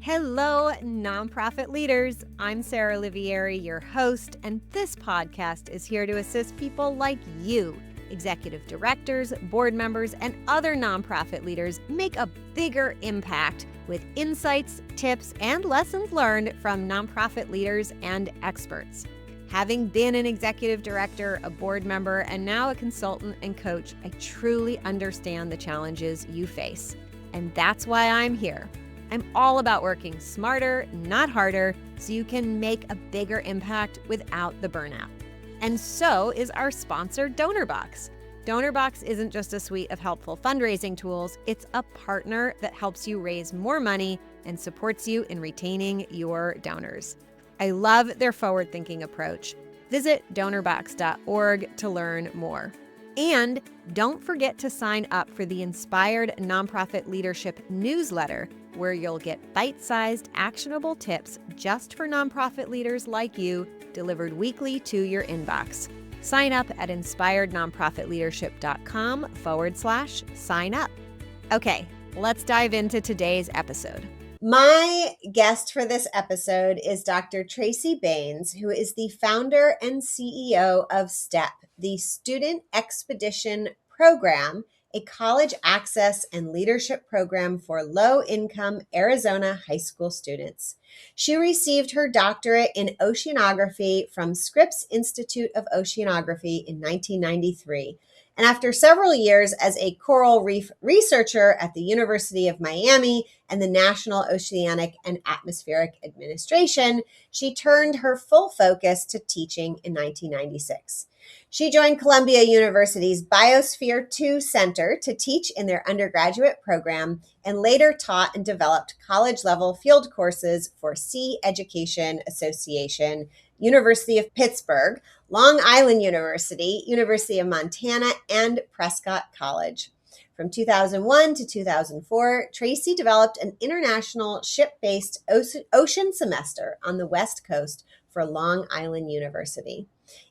Hello, nonprofit leaders. I'm Sarah Olivieri, your host, and this podcast is here to assist people like you, executive directors, board members, and other nonprofit leaders make a bigger impact with insights, tips, and lessons learned from nonprofit leaders and experts. Having been an executive director, a board member, and now a consultant and coach, I truly understand the challenges you face. And that's why I'm here. I'm all about working smarter, not harder, so you can make a bigger impact without the burnout. And so is our sponsor, DonorBox. DonorBox isn't just a suite of helpful fundraising tools, it's a partner that helps you raise more money and supports you in retaining your donors. I love their forward-thinking approach. Visit donorbox.org to learn more. And don't forget to sign up for the Inspired Nonprofit Leadership newsletter, where you'll get bite-sized, actionable tips just for nonprofit leaders like you, delivered weekly to your inbox. Sign up at inspirednonprofitleadership.com/sign up. Okay, let's dive into today's episode. My guest for this episode is Dr. Tracy Baynes, who is the founder and CEO of STEP, the Student Expedition Program, a college access and leadership program for low-income Arizona high school students. She received her doctorate in oceanography from Scripps Institute of Oceanography in 1993. And after several years as a coral reef researcher at the University of Miami and the National Oceanic and Atmospheric Administration, she turned her full focus to teaching in 1996. She joined Columbia University's Biosphere 2 Center to teach in their undergraduate program and later taught and developed college-level field courses for Sea Education Association, University of Pittsburgh, Long Island University, University of Montana, and Prescott College. From 2001 to 2004, Tracy developed an international ship-based ocean semester on the West Coast for Long Island University.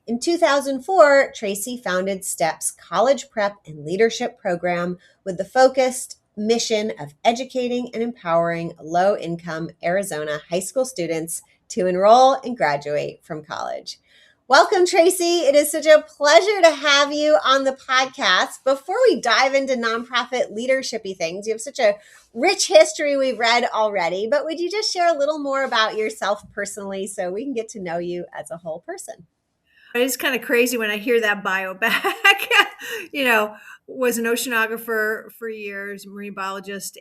In 2004, Tracy founded STEP's College Prep and Leadership Program with the focused mission of educating and empowering low-income Arizona high school students to enroll and graduate from college. Welcome, Tracy. It is such a pleasure to have you on the podcast. Before we dive into nonprofit leadership-y things, you have such a rich history we've read already, but would you just share a little more about yourself personally so we can get to know you as a whole person? It's kind of crazy when I hear that bio back. Was an oceanographer for years, marine biologist.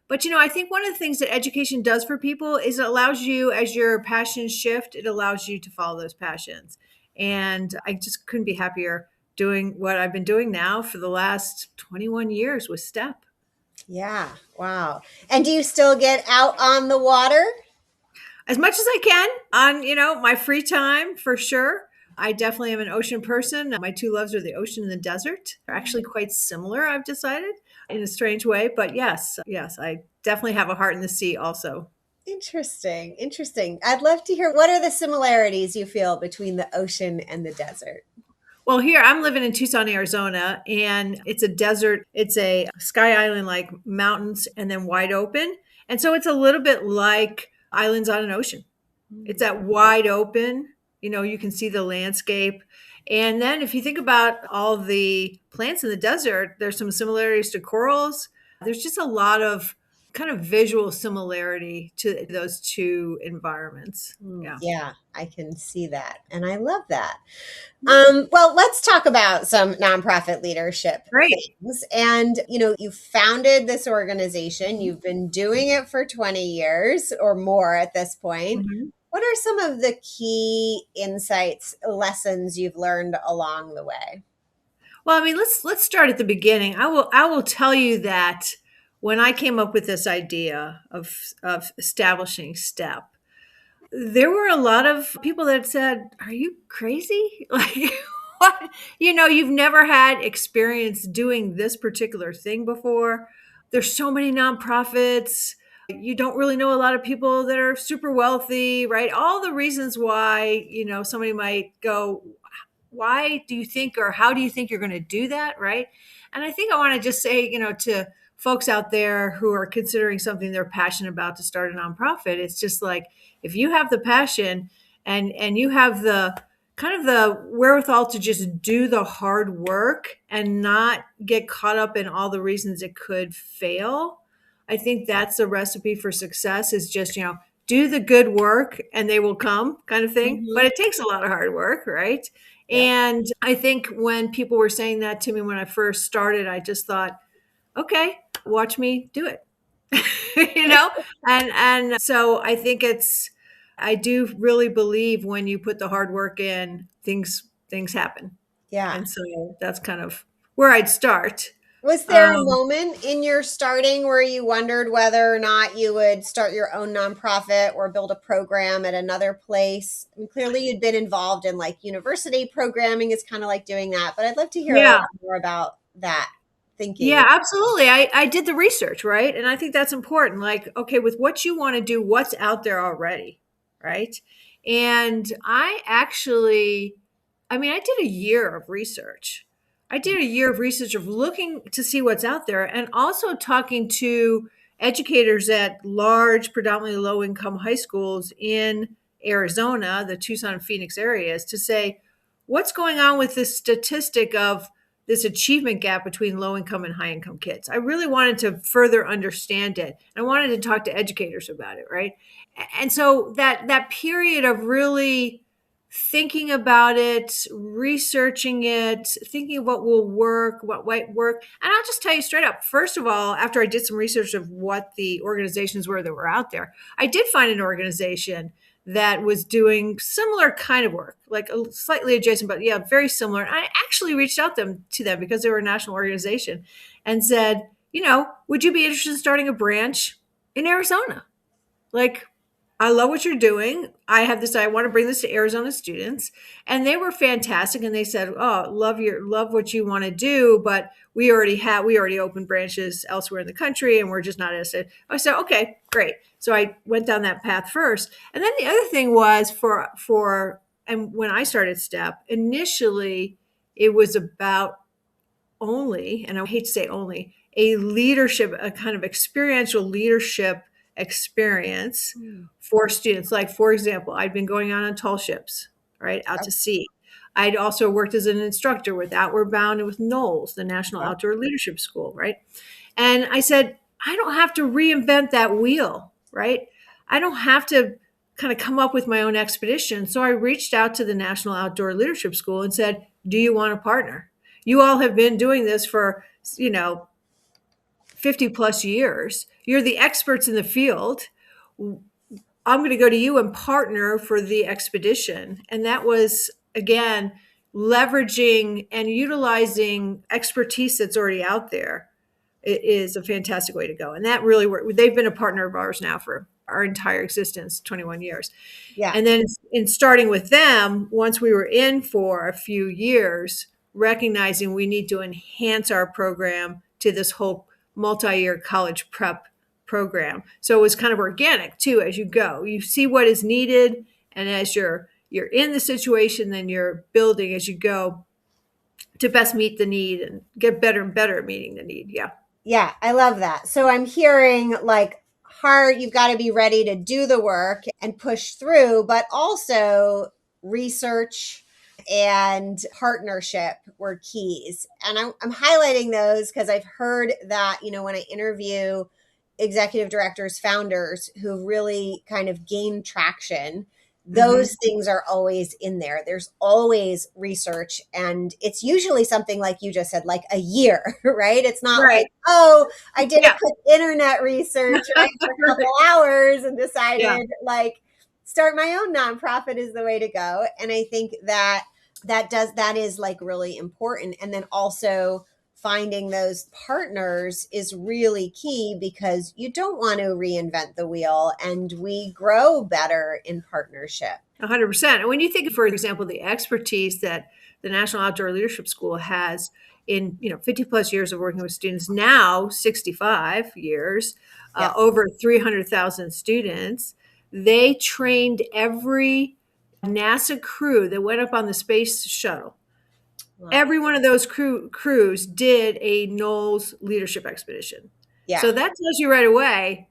But I think one of the things that education does for people is it allows you, as your passions shift, it allows you to follow those passions. And I just couldn't be happier doing what I've been doing now for the last 21 years with STEP. Yeah. Wow. And do you still get out on the water? As much as I can on, my free time, for sure. I definitely am an ocean person. My two loves are the ocean and the desert. They're actually quite similar, I've decided, in a strange way. But yes, I definitely have a heart in the sea also. Interesting. I'd love to hear, what are the similarities you feel between the ocean and the desert? Well, here I'm living in Tucson, Arizona, and it's a desert. It's a sky island, like mountains and then wide open. And so it's a little bit like islands on an ocean. It's that wide open. You can see the landscape. And then if you think about all the plants in the desert, there's some similarities to corals. There's just a lot of kind of visual similarity to those two environments. Yeah, I can see that. And I love that. Well, let's talk about some nonprofit leadership things. And, you founded this organization. You've been doing it for 20 years or more at this point. Mm-hmm. What are some of the key insights, lessons you've learned along the way? Well, let's start at the beginning. I will tell you that when I came up with this idea of establishing STEP, there were a lot of people that said, "Are you crazy? Like, what? You've never had experience doing this particular thing before. There's so many nonprofits. You don't really know a lot of people that are super wealthy, right? All the reasons why, somebody might go, why do you think, or how do you think you're going to do that, right?" And I think I want to just say, to folks out there who are considering something they're passionate about to start a nonprofit, it's just like, if you have the passion and you have the kind of the wherewithal to just do the hard work and not get caught up in all the reasons it could fail, I think that's the recipe for success, is just, do the good work and they will come, kind of thing. But Mm-hmm. it takes a lot of hard work, right? Yep. And I think when people were saying that to me when I first started, I just thought, okay, watch me do it. you know? And so I think I do really believe when you put the hard work in, things happen. Yeah. And so that's kind of where I'd start. Was there a Um, moment in your starting where you wondered whether or not you would start your own nonprofit or build a program at another place? I mean, clearly, you'd been involved in like university programming is kind of like doing that, but I'd love to hear a little yeah. more about that thinking. Yeah, absolutely. I did the research, right? And I think that's important. Like, okay, with what you want to do, what's out there already, right? And I did a year of research. I did a year of research of looking to see what's out there and also talking to educators at large, predominantly low income high schools in Arizona, the Tucson and Phoenix areas, to say, what's going on with this statistic of this achievement gap between low income and high income kids. I really wanted to further understand it. I wanted to talk to educators about it, right? And so that period of really thinking about it, researching it, thinking of what will work, what might work. And I'll just tell you straight up, first of all, after I did some research of what the organizations were that were out there, I did find an organization that was doing similar kind of work, like a slightly adjacent, but yeah, very similar. And I actually reached out to them because they were a national organization and said, would you be interested in starting a branch in Arizona? Like, I love what you're doing. I want to bring this to Arizona students. And they were fantastic. And they said, oh, love what you want to do, but we already opened branches elsewhere in the country and we're just not interested. I said, okay, great. So I went down that path first. And then the other thing was and when I started STEP, initially it was about only, and I hate to say only, a kind of experiential leadership experience Mm. for students. Like, for example, I'd been going on tall ships, right, out Yep. to sea. I'd also worked as an instructor with Outward Bound and with NOLS, the National Yep. Outdoor Leadership School, right? And I said, I don't have to reinvent that wheel, right? I don't have to kind of come up with my own expedition. So I reached out to the National Outdoor Leadership School and said, do you want to partner? You all have been doing this for, 50 plus years. You're the experts in the field. I'm going to go to you and partner for the expedition. And that was, again, leveraging and utilizing expertise that's already out there. It is a fantastic way to go. And that really worked. They've been a partner of ours now for our entire existence, 21 years. Yeah. And then in starting with them, once we were in for a few years, recognizing we need to enhance our program to this whole multi-year college prep program. So it was kind of organic too as you go. You see what is needed, and as you're in the situation, then you're building as you go to best meet the need and get better and better at meeting the need. Yeah. Yeah, I love that. So I'm hearing like hard, you've got to be ready to do the work and push through, but also research and partnership were keys. And I'm highlighting those because I've heard that, when I interview executive directors, founders who really kind of gain traction, Mhm. those things are always in there. There's always research, and it's usually something like you just said, like a year, right? It's not like, Right. oh, I did a Yeah. quick internet research, right, for a couple hours and Yeah. decided like start my own nonprofit is the way to go. And I think that is like really important. And then also finding those partners is really key because you don't want to reinvent the wheel, and we grow better in partnership. 100%. And when you think, for example, the expertise that the National Outdoor Leadership School has in 50 plus years of working with students, now 65 years, Yep. over 300,000 students, they trained every NASA crew that went up on the space shuttle. Wow. Every one of those crews did a NOLS leadership expedition. Yeah. So that tells you right away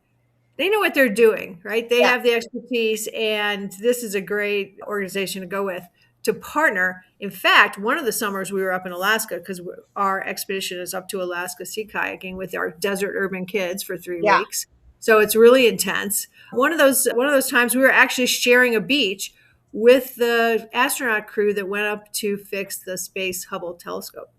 they know what they're doing, right? They Yeah. have the expertise, and this is a great organization to go with to partner. In fact, one of the summers we were up in Alaska because our expedition is up to Alaska sea kayaking with our desert urban kids for three Yeah. weeks. So it's really intense. One of those times we were actually sharing a beach with the astronaut crew that went up to fix the Space Hubble telescope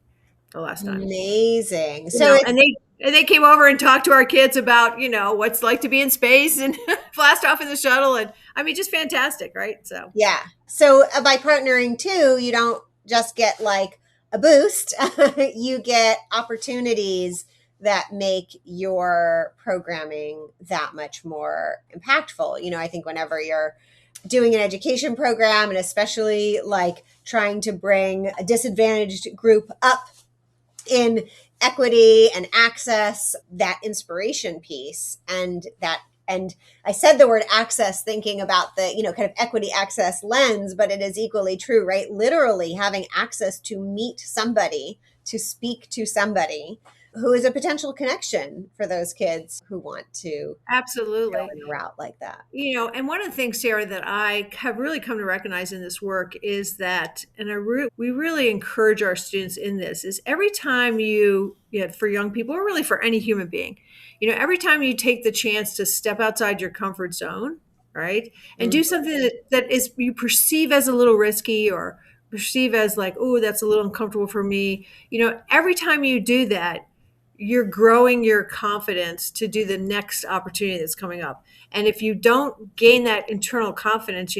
the last time. Amazing. You So know, it's and they came over and talked to our kids about, what's like to be in space and blast off in the shuttle. And I mean, just fantastic, right? So yeah. So by partnering too, you don't just get like a boost, you get opportunities that make your programming that much more impactful. I think whenever you're doing an education program, and especially like trying to bring a disadvantaged group up in equity and access, that inspiration piece, and I said the word access thinking about the kind of equity access lens, but it is equally true, right? Literally having access to meet somebody, to speak to somebody who is a potential connection for those kids who want to go absolutely. in a route like that. And one of the things, Sarah, that I have really come to recognize in this work is that, and we really encourage our students in this, is every time for young people, or really for any human being, every time you take the chance to step outside your comfort zone, right, and Mhm. do something that is you perceive as a little risky or perceive as like, oh, that's a little uncomfortable for me. Every time you do that, you're growing your confidence to do the next opportunity that's coming up. And if you don't gain that internal confidence,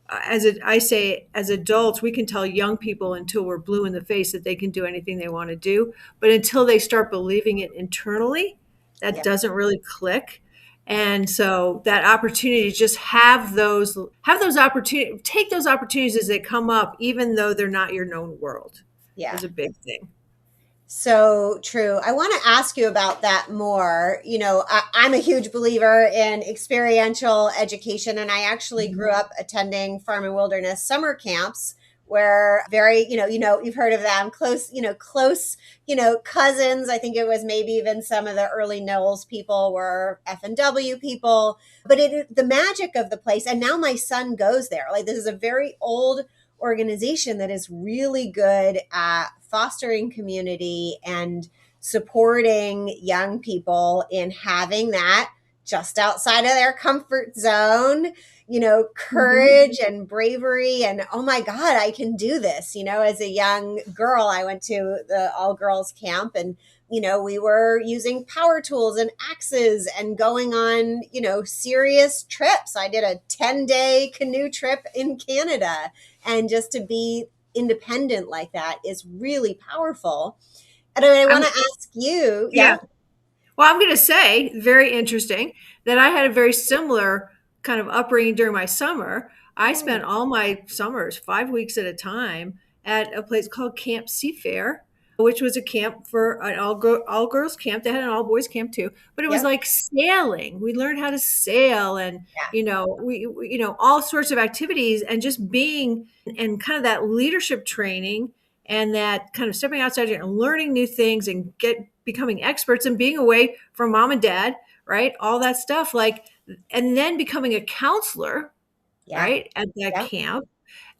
I say, as adults, we can tell young people until we're blue in the face that they can do anything they want to do. But until they start believing it internally, that Yeah. doesn't really click. And so that opportunity to just have those opportunities, take those opportunities as they come up, even though they're not your known world, Yeah. is a big thing. So true. I want to ask you about that more. I'm a huge believer in experiential education, and I actually Mhm. grew up attending farm and wilderness summer camps where very, you've heard of them, close, cousins. I think it was maybe even some of the early Knowles people were F&W people, but the magic of the place. And now my son goes there. Like, this is a very old organization that is really good at fostering community and supporting young people in having that just outside of their comfort zone, Mhm. courage and bravery. And oh my God, I can do this. As a young girl, I went to the all girls camp, and we were using power tools and axes and going on, serious trips. I did a 10-day canoe trip in Canada, and just to be independent like that is really powerful. And I want I'm, to ask you, yeah. yeah. Well, I'm going to say, very interesting, that I had a very similar kind of upbringing during my summer. I Oh, spent all my summers, 5 weeks at a time, at a place called Camp Seafair, which was a camp for an all girls camp. They had an all boys camp too, but it was yep, like sailing. We learned how to sail, and yeah, all sorts of activities, and just being and kind of that leadership training and that kind of stepping outside and learning new things and becoming experts and being away from mom and dad, right? All that stuff, like, and then becoming a counselor, yeah, right, at that yep, camp.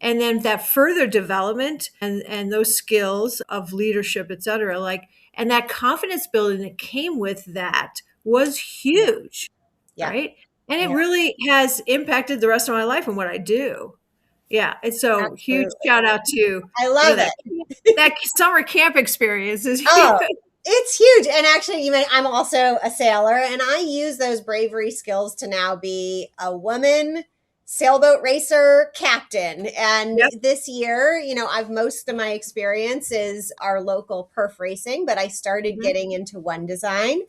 And then that further development and those skills of leadership, et cetera, like, and that confidence building that came with that was yeah, huge, yeah, right? And it yeah, really has impacted the rest of my life and what I do. Yeah. And so huge absolutely. shout out to, I love it. that summer camp experience is huge. Oh, it's huge. And actually, I'm also a sailor, and I use those bravery skills to now be a woman sailboat racer captain. And Yep. this year, I've most of my experience is our local perf racing, but I started Mhm. getting into one design.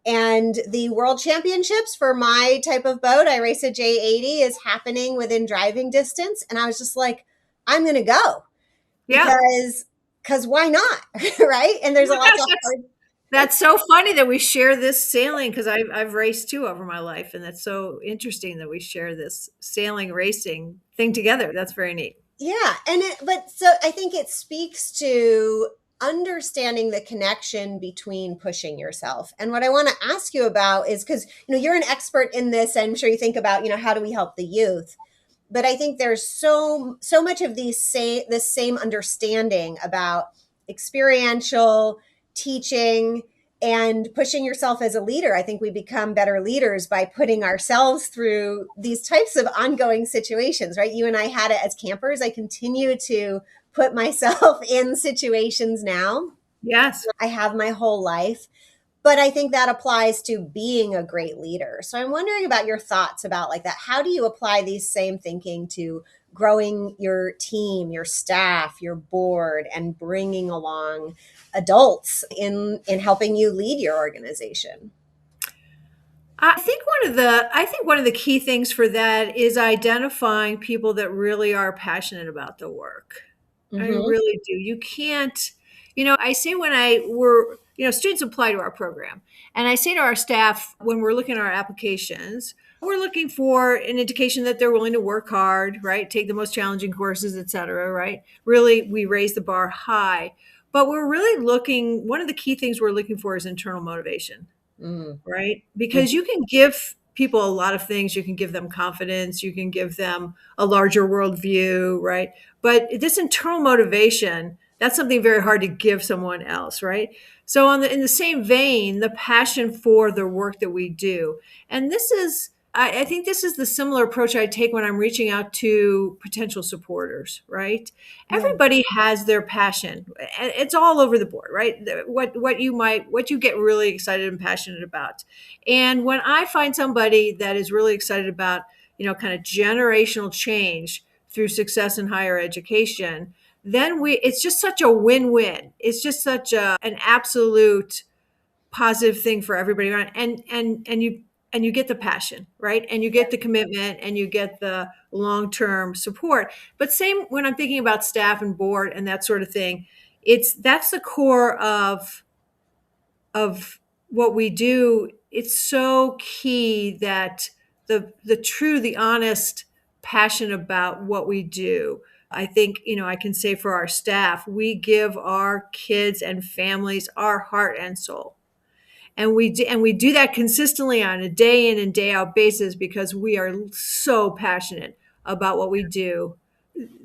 And the world championships for my type of boat, I race a J80, is happening within driving distance. And I was just like, I'm going to go Yeah. because why not? Right? And Oh there's a my lot gosh, of hard. that's so funny that we share this sailing because I've raced too over my life, and that's so interesting that we share this sailing racing thing together. That's very neat. Yeah, but so I think it speaks to understanding the connection between pushing yourself. And what I want to ask you about is, because you're an expert in this, I'm sure you think about how do we help the youth, but I think there's so much of this same understanding about experiential teaching and pushing yourself as a leader. I think we become better leaders by putting ourselves through these types of ongoing situations, right? You and I had it as campers. I continue to put myself in situations now. Yes. I have my whole life. But I think that applies to being a great leader. So I'm wondering about your thoughts about like that. How do you apply these same thinking to growing your team, your staff, your board, and bringing along adults in helping you lead your organization? I think one of the key things for that is identifying people that really are passionate about the work. I Mm-hmm. really do. You can't, I say when students apply to our program, and I say to our staff when we're looking at our applications, we're looking for an indication that they're willing to work hard, right? Take the most challenging courses, et cetera, right? Really, we raise the bar high. But we're really looking, one of the key things we're looking for is internal motivation, Mm-hmm. right? Because you can give people a lot of things. You can give them confidence, you can give them a larger worldview, right? But this internal motivation, that's something very hard to give someone else, right? So in the same vein, the passion for the work that we do. And this is I think this is the similar approach I take when I'm reaching out to potential supporters, right? Yeah. Everybody has their passion. It's all over the board, right? What you get really excited and passionate about. And when I find somebody that is really excited about, kind of generational change through success in higher education, then it's just such a win-win. It's just such an absolute positive thing for everybody around, and you get the passion, right, and you get the commitment, and you get the long-term support. But same when I'm thinking about staff and board and that sort of thing, that's the core of what we do. It's so key that the honest passion about what we do. I think, I can say for our staff, we give our kids and families our heart and soul, and we do that consistently on a day in and day out basis because we are so passionate about what we do.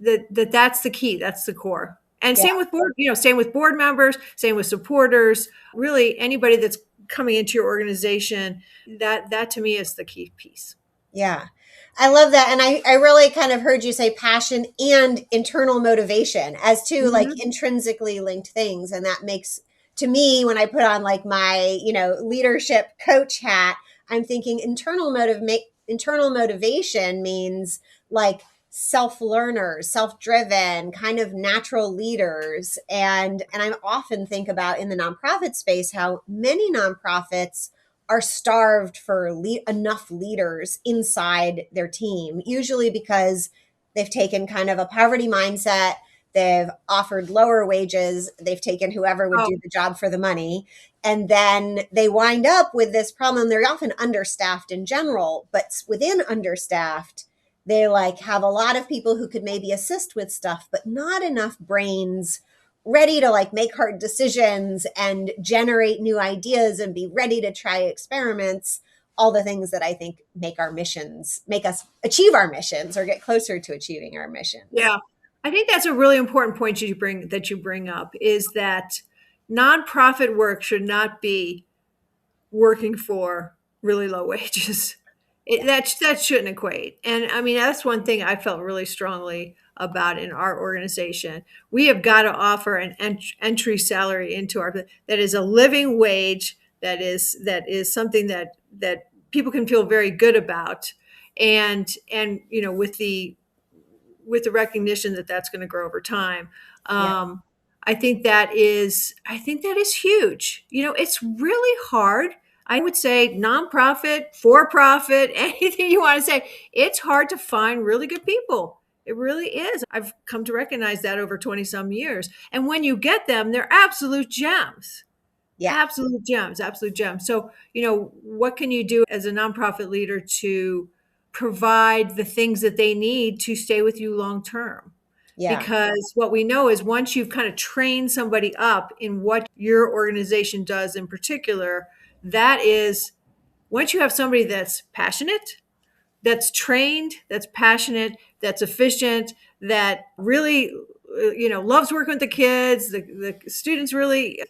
That's the key, that's the core. And Yeah. same with board members, same with supporters, really anybody that's coming into your organization. That to me is the key piece. Yeah. I love that. And I really kind of heard you say passion and internal motivation as two like Mhm. intrinsically linked things. And that makes, to me, when I put on like my, leadership coach hat, I'm thinking internal motivation means like self-learners, self-driven, kind of natural leaders. And I often think about in the nonprofit space how many nonprofits are starved for enough leaders inside their team, usually because they've taken kind of a poverty mindset. They've offered lower wages. They've taken whoever would Oh, do the job for the money. And then they wind up with this problem. They're often understaffed in general, but within understaffed, they like have a lot of people who could maybe assist with stuff, but not enough brains ready to like make hard decisions and generate new ideas and be ready to try experiments, all the things that I think make us achieve our missions or get closer to achieving our missions. yeah. I think that's a really important point you bring up, is that nonprofit work should not be working for really low wages. Yeah. That shouldn't equate. And I mean, that's one thing I felt really strongly about in our organization. We have got to offer an entry salary into our that is a living wage, that is something that people can feel very good about, and with the recognition that that's going to grow over time. Yeah. I think that is huge. It's really hard. I would say nonprofit, for profit, anything you want to say. It's hard to find really good people. It really is. I've come to recognize that over 20 some years. And when you get them, they're absolute gems. Yeah. Absolute gems, absolute gems. So, what can you do as a nonprofit leader, to provide the things that they need to stay with you long term? And I think that's a really important point you bring that you bring up, is that nonprofit work should not be working for really low wages. That shouldn't equate. And I mean, that's one thing I felt really strongly about in our organization. We have got to offer an entry salary into our that is a living wage, that is something that people can feel very good about, and Yeah. because what we know is once you've kind of trained somebody up in what your organization does in particular, that is, once you have somebody that's passionate, that's trained, that's passionate, that's efficient, that really loves working with the kids, the students really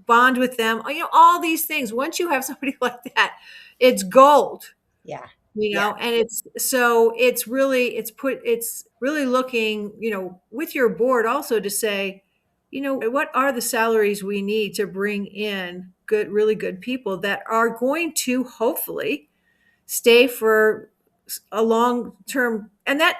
bond with them, all these things. Once you have somebody like that, it's gold. Yeah. Yeah. And it's really looking, with your board also to say, what are the salaries we need to bring in really good people that are going to hopefully stay for a long term. And that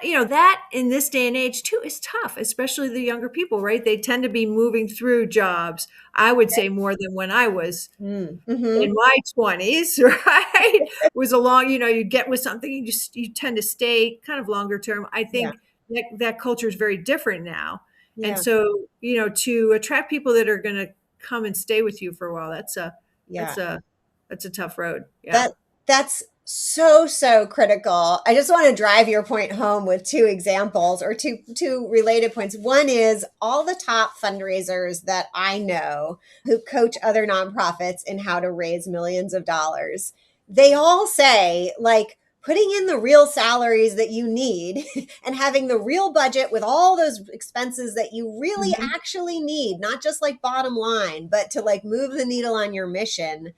in this day and age too is tough, especially the younger people, right? They tend to be moving through jobs, I would say, more than when I was Mm-hmm. in my 20s, right? Was a long, you get with something, you tend to stay kind of longer term. I Yeah. think that culture is very different now. And Yeah. so, to attract people that are going to come and stay with you for a while, Yeah. that's a that's a tough road. Yeah. That that's so critical. I just want to drive your point home with two examples or two related points. One is all the top fundraisers that I know who coach other nonprofits in how to raise millions of dollars. They all say like putting in the real salaries that you need and having the real budget with all those expenses that you really Mhm. actually need, not just like bottom line, but to like move the needle on your mission,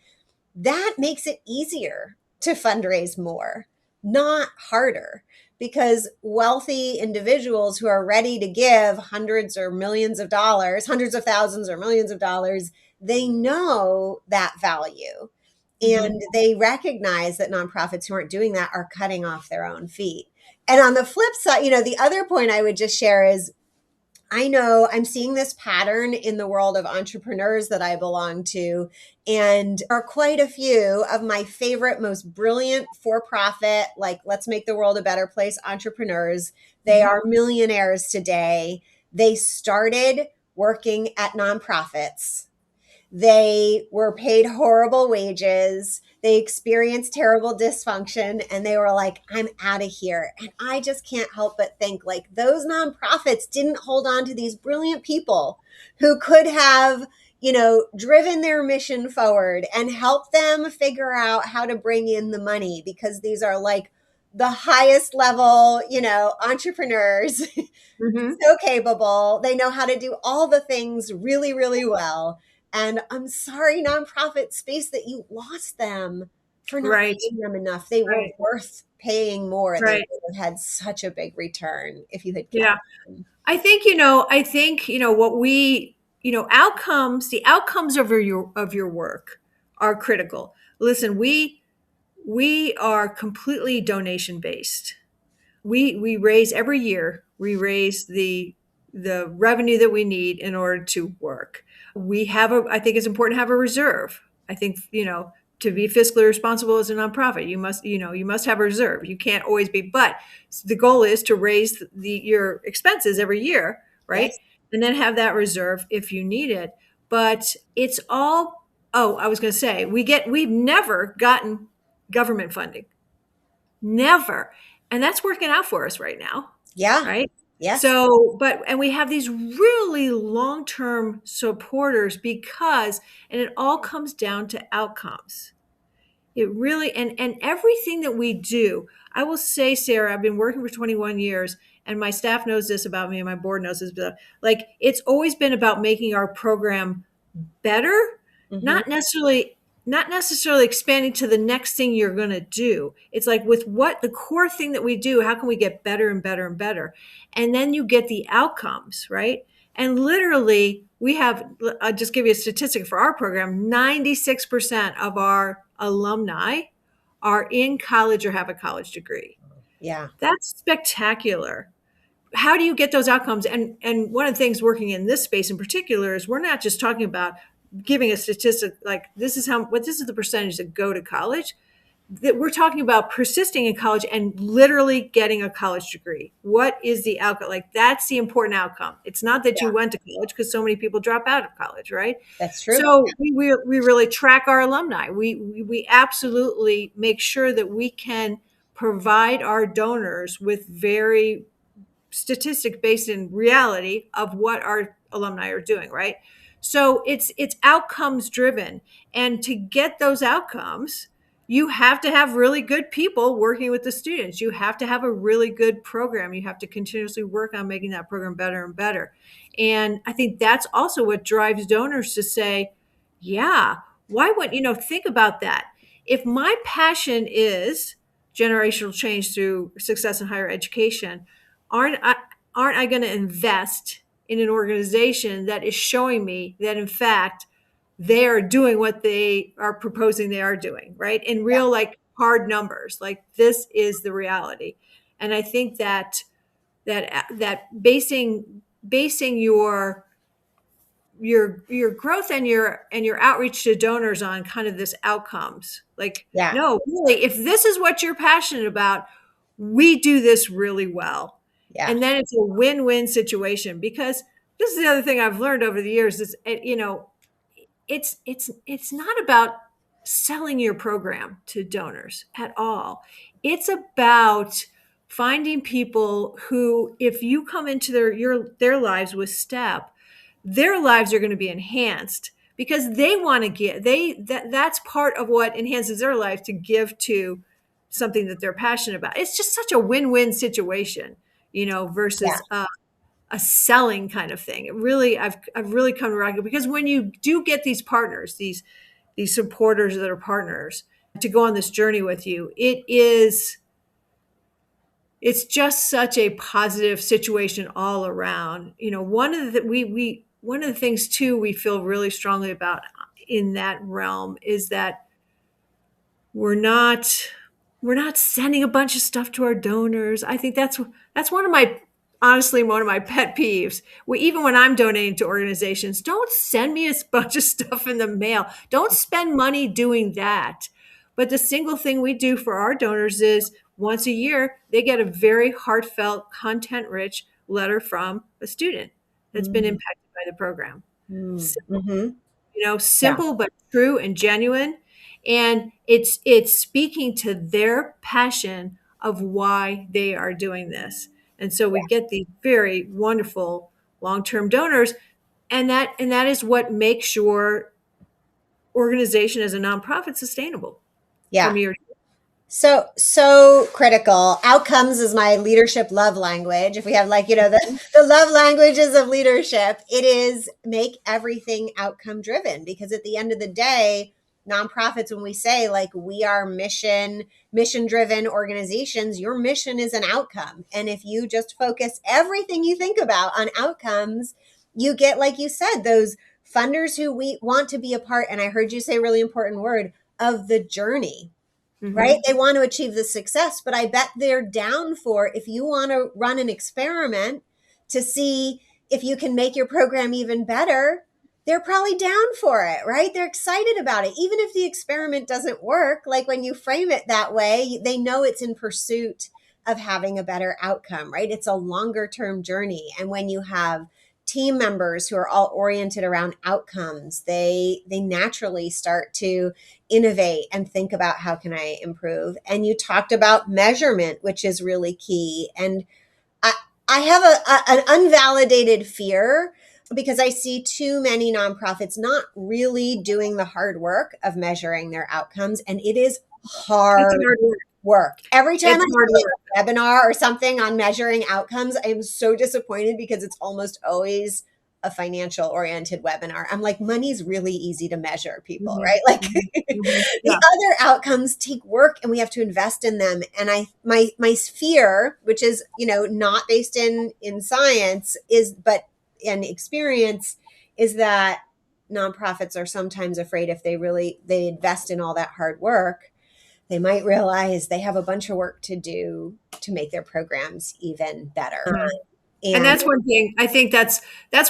that makes it easier to fundraise more, not harder. Because wealthy individuals who are ready to give hundreds or millions of dollars, hundreds of thousands or millions of dollars, they know that value. Mhm. And they recognize that nonprofits who aren't doing that are cutting off their own feet. And on the flip side, the other point I would just share is I know I'm seeing this pattern in the world of entrepreneurs that I belong to. And there are quite a few of my favorite, most brilliant for profit, like let's make the world a better place entrepreneurs. They Mhm. are millionaires today. They started working at nonprofits. They were paid horrible wages. They experienced terrible dysfunction and they were like, I'm out of here. And I just can't help but think like those nonprofits didn't hold on to these brilliant people who could have, driven their mission forward and helped them figure out how to bring in the money because these are like the highest level, entrepreneurs, Mhm. so capable. They know how to do all the things really, really well. And I'm sorry, nonprofit space, that you lost them for not Right. paying them enough. They were Right. worth paying more. They Right. would have had such a big return if you had kept Yeah. them. What the outcomes of your work are critical. Listen, we are completely donation based. We raise every year. We raise the revenue that we need in order to work. I think it's important to have a reserve. I think, to be fiscally responsible as a nonprofit, you must have a reserve. You can't always be, but the goal is to raise your expenses every year, right? Yes. And then have that reserve if you need it. But it's all, oh, I was going to say, we've never gotten government funding. Never. And that's working out for us right now, Yeah. right? Yes. And we have these really long-term supporters and it all comes down to outcomes. It really, and everything that we do, I will say, Sarah, I've been working for 21 years and my staff knows this about me and my board knows this, but like, it's always been about making our program better, Hmm. not necessarily expanding to the next thing you're going to do. It's like, with what the core thing that we do, how can we get better and better and better? And then you get the outcomes, right? And literally, I'll just give you a statistic for our program: 96% of our alumni are in college or have a college degree. Yeah. That's spectacular. How do you get those outcomes? And one of the things working in this space in particular is we're not just talking about giving a statistic like this is the percentage that go to college. That we're talking about persisting in college and literally getting a college degree. What is the outcome? Like, that's the important outcome. It's not that you Yeah. went to college, because so many people drop out of college, right? That's true. So we really track our alumni. We absolutely make sure that we can provide our donors with very statistic based in reality of what our alumni are doing, right? So it's outcomes driven. And to get those outcomes, you have to have really good people working with the students. You have to have a really good program. You have to continuously work on making that program better and better. And I think that's also what drives donors to say, yeah, why would, think about that. If my passion is generational change through success in higher education, aren't I, aren't I going to invest in an organization that is showing me that, in fact, they are doing what they are proposing they are doing, right? In real, like, hard numbers, like this is the reality. And I think that basing your growth and your outreach to donors on kind of this outcomes, like, Yeah. no, really, if this is what you're passionate about, we do this really well. Yeah. And then it's a win-win situation, because this is the other thing I've learned over the years is, it's not about selling your program to donors at all. It's about finding people who, if you come into their lives with STEP, their lives are going to be enhanced because they want to give. That's part of what enhances their life, to give to something that they're passionate about. It's just such a win-win situation, Yeah. versus a selling kind of thing. I've really come to recognize, because when you do get these partners, these supporters that are partners to go on this journey with you, it's just such a positive situation all around. One of the things too we feel really strongly about in that realm is that we're not we're not sending a bunch of stuff to our donors. I think that's one of my pet peeves. Even when I'm donating to organizations, don't send me a bunch of stuff in the mail. Don't spend money doing that. But the single thing we do for our donors is, once a year they get a very heartfelt, content rich letter from a student that's been Mm. impacted by the program. Mm-hmm. Yeah. Simple but true and genuine. And it's speaking to their passion of why they are doing this. And so we get these very wonderful long-term donors. And that is what makes your organization as a nonprofit sustainable Yeah. from year to So critical. Outcomes is my leadership love language. If we have, like, year. the love languages of leadership, it is make everything outcome driven, because at the end of the day, nonprofits, when we say, like, we are mission driven organizations, your mission is an outcome. And if you just focus everything you think about on outcomes, you get, like you said, those funders who we want to be a part, and I heard you say a really important word, of the journey, right? Hmm. They want to achieve the success, but I bet they're down for, if you want to run an experiment to see if you can make your program even better, they're probably down for it, right? They're excited about it. Even if the experiment doesn't work, like, when you frame it that way, they know it's in pursuit of having a better outcome, right? It's a longer term journey. And when you have team members who are all oriented around outcomes, they naturally start to innovate and think about, how can I improve? And you talked about measurement, which is really key. And I, I have an unvalidated fear, because I see too many nonprofits not really doing the hard work of measuring their outcomes. And it is It's hard hard work. work. Every time I It's hard work. have a webinar or something on measuring outcomes, I am so disappointed, because it's almost always a financial oriented webinar. I'm like, money's really easy to measure, people, Mhm, right? Like, mhm, mhm. the Yeah. other outcomes take work, and we have to invest in them. And my fear, which is, not based in science, is but in experience, is that nonprofits are sometimes afraid, if they invest in all that hard work, they might realize they have a bunch of work to do to make their programs even better. Mhm. And And that's one thing I think that's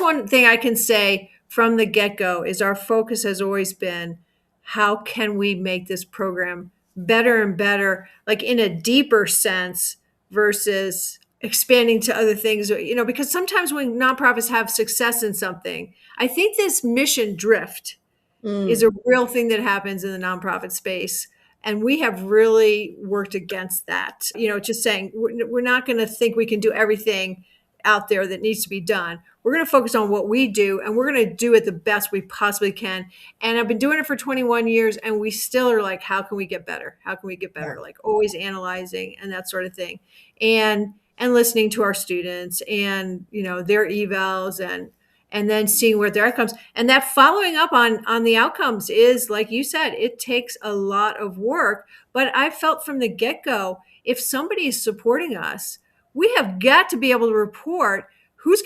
one thing I can say from the get-go is our focus has always been, how can we make this program better and better, like in a deeper sense, versus expanding to other things, because sometimes when nonprofits have success in something, I think this mission drift is mm, a real thing that happens in the nonprofit space. And we have really worked against that. Just saying, we're not going to think we can do everything out there that needs to be done. We're going to focus on what we do, and we're going to do it the best we possibly can. And I've been doing it for 21 years, and we still are like, how can we get better? How can we get Yeah. better? Like always analyzing and that sort of thing. And listening to our students and, their evals and then seeing where their outcomes, and that following up on the outcomes is, like you said, it takes a lot of work. But I felt from the get-go, if somebody is supporting us, we have got to be able to report who's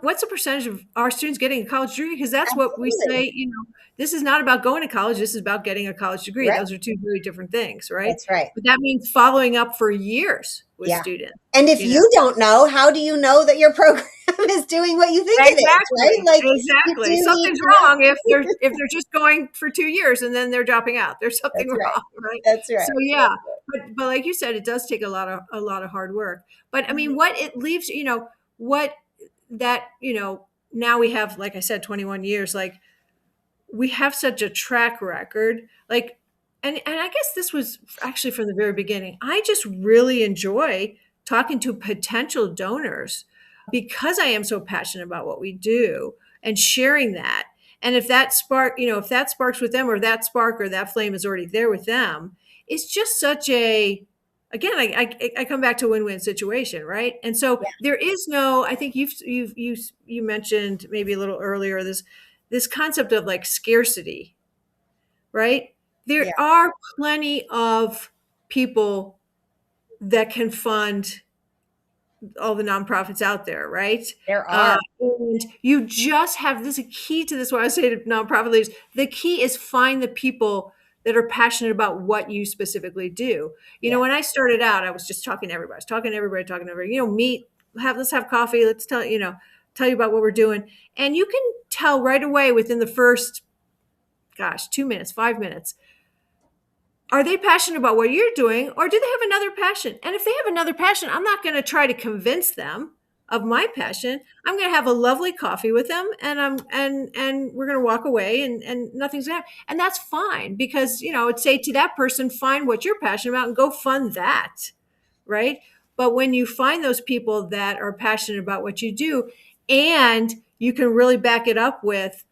what's the percentage of our students getting a college degree, because that's what we Absolutely. say. This is not about going to college, this is about getting a college degree. Right. Those are two very different things, right? That's right. But that means following up for years with Yeah. students. And if you don't know, how do you know that your program is doing what you think it is, right? Like you do Exactly. need Something's to know. wrong if they're just going for 2 years and then they're dropping out. There's something That's right. wrong, right? That's So right. yeah, but like you said, it does take a lot of hard work. But I mean, what it leaves, what that, now we have, like I said, 21 years, like we have such a track record, like, and I guess this was actually from the very beginning. I just really enjoy talking to potential donors because I am so passionate about what we do and sharing that. And if that spark, if that sparks with them, or that spark or that flame is already there with them, it's just such a, again, I come back to win-win situation, right? And so Yeah. there is no, I think you mentioned maybe a little earlier this concept of like scarcity, right? There Yeah. are plenty of people that can fund all the nonprofits out there, right? There are. And you just have this, a key to this, what I say to nonprofit leaders, the key is find the people that are passionate about what you specifically do. Yeah. When I started out, I was just talking to everybody. I was talking to everybody, meet, let's have coffee. Let's tell you about what we're doing. And you can tell right away within the first, 2 minutes, 5 minutes, are they passionate about what you're doing, or do they have another passion? And if they have another passion, I'm not going to try to convince them of my passion. I'm going to have a lovely coffee with them, and we're going to walk away, and nothing's going to happen. And that's fine, because, I'd say to that person, find what you're passionate about and go fund that, right? But when you find those people that are passionate about what you do, and you can really back it up with,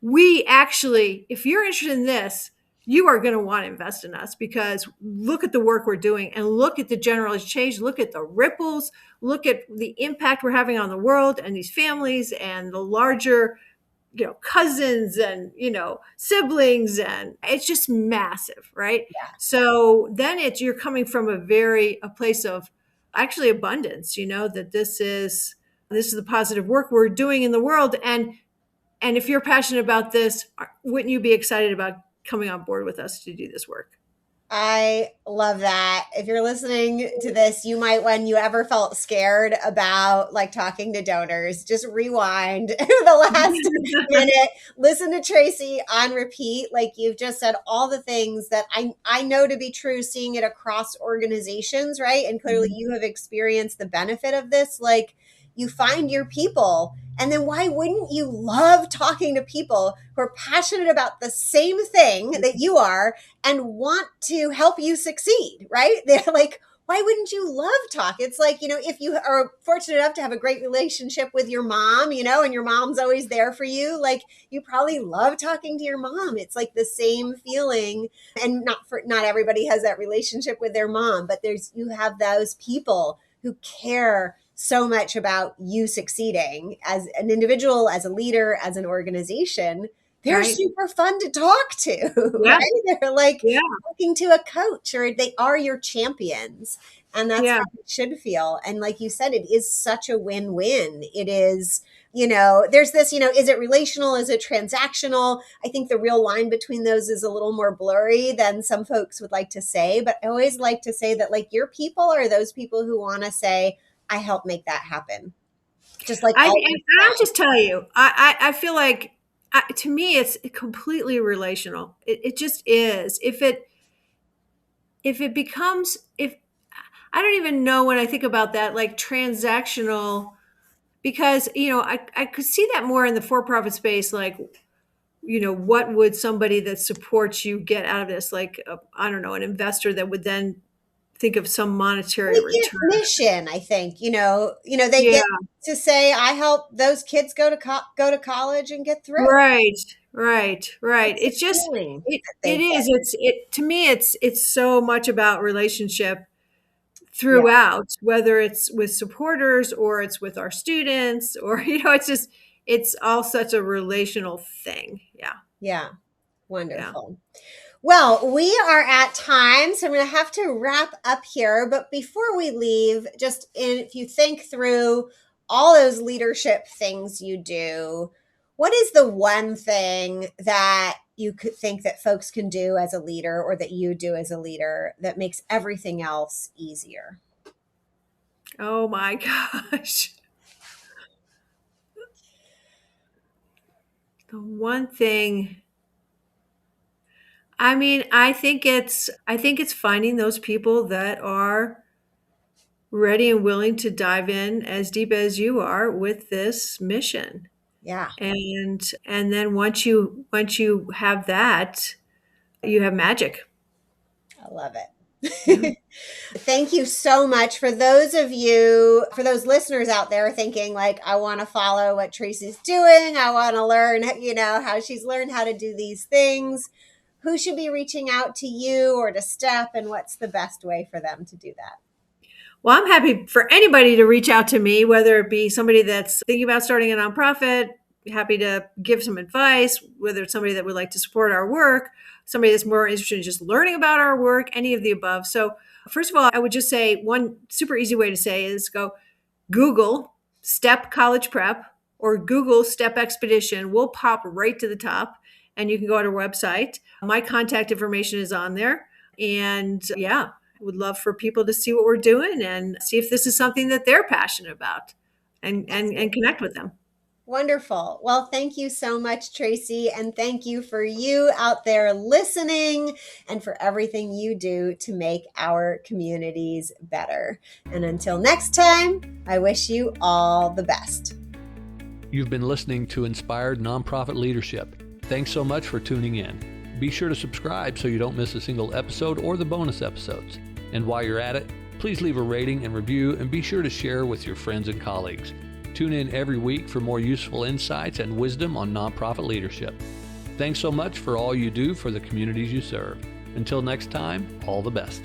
we actually, if you're interested in this, you are going to want to invest in us, because look at the work we're doing, and look at the general change, look at the ripples, look at the impact we're having on the world and these families and the larger, cousins and, siblings, and it's just massive, right? Yeah. So then you're coming from a place of actually abundance, that this is the positive work we're doing in the world. And if you're passionate about this, wouldn't you be excited about coming on board with us to do this work? I love that. If you're listening to this, you might, when you ever felt scared about like talking to donors, just rewind the last minute, listen to Tracy on repeat. Like you've just said all the things that I know to be true, seeing it across organizations, right? And clearly you have experienced the benefit of this. Like you find your people. And then why wouldn't you love talking to people who are passionate about the same thing that you are and want to help you succeed, right? They're like, why wouldn't you love talk? It's like, if you are fortunate enough to have a great relationship with your mom, and your mom's always there for you, like you probably love talking to your mom. It's like the same feeling. And not everybody has that relationship with their mom, but you have those people who care so much about you succeeding as an individual, as a leader, as an organization. They're Right. super fun to talk to, Yeah. right? They're like Yeah. talking to a coach, or they are your champions. And that's Yeah. how it should feel. And like you said, it is such a win-win. It is, there's this, is it relational? Is it transactional? I think the real line between those is a little more blurry than some folks would like to say. But I always like to say that like your people are those people who want to say, I help make that happen. Just like I'll just tell you, I feel like, to me, it's completely relational. It just is. If it becomes, if I don't even know, when I think about that, like transactional, because, I could see that more in the for-profit space. Like, what would somebody that supports you get out of this? Like, I don't know, an investor that would then think of some monetary They get return. mission, I think. They Yeah, get to say, I help those kids go to college and get through. right, right. It's a It's just feeling that it they is. get. It to me. It's so much about relationship Yeah, throughout, whether it's with supporters or it's with our students, or it's all such a relational thing. Yeah, yeah, yeah. wonderful. Well, we are at time, so I'm going to have to wrap up here. But before we leave, if you think through all those leadership things you do, what is the one thing that you could think that folks can do as a leader, or that you do as a leader, that makes everything else easier? Oh my gosh. The one thing, I mean, I think it's finding those people that are ready and willing to dive in as deep as you are with this mission. Yeah, And then once you have that, you have magic. I love Yeah. it. Thank you so much for those listeners out there thinking like, I want to follow what Tracy's doing. I want to learn, how she's learned how to do these things. Who should be reaching out to you or to Step, and what's the best way for them to do that? Well, I'm happy for anybody to reach out to me, whether it be somebody that's thinking about starting a nonprofit, happy to give some advice, whether it's somebody that would like to support our work, somebody that's more interested in just learning about our work, any of the above. So, first of all, I would just say one super easy way to say is go Google Step College Prep or Google Step Expedition. We'll pop right to the top and you can go to our website. My contact information is on there. And yeah, I would love for people to see what we're doing and see if this is something that they're passionate about and connect with them. Wonderful. Well, thank you so much, Tracy. And thank you for you out there listening, and for everything you do to make our communities better. And until next time, I wish you all the best. You've been listening to Inspired Nonprofit Leadership. Thanks so much for tuning in. Be sure to subscribe so you don't miss a single episode or the bonus episodes. And while you're at it, please leave a rating and review, and be sure to share with your friends and colleagues. Tune in every week for more useful insights and wisdom on nonprofit leadership. Thanks so much for all you do for the communities you serve. Until next time, all the best.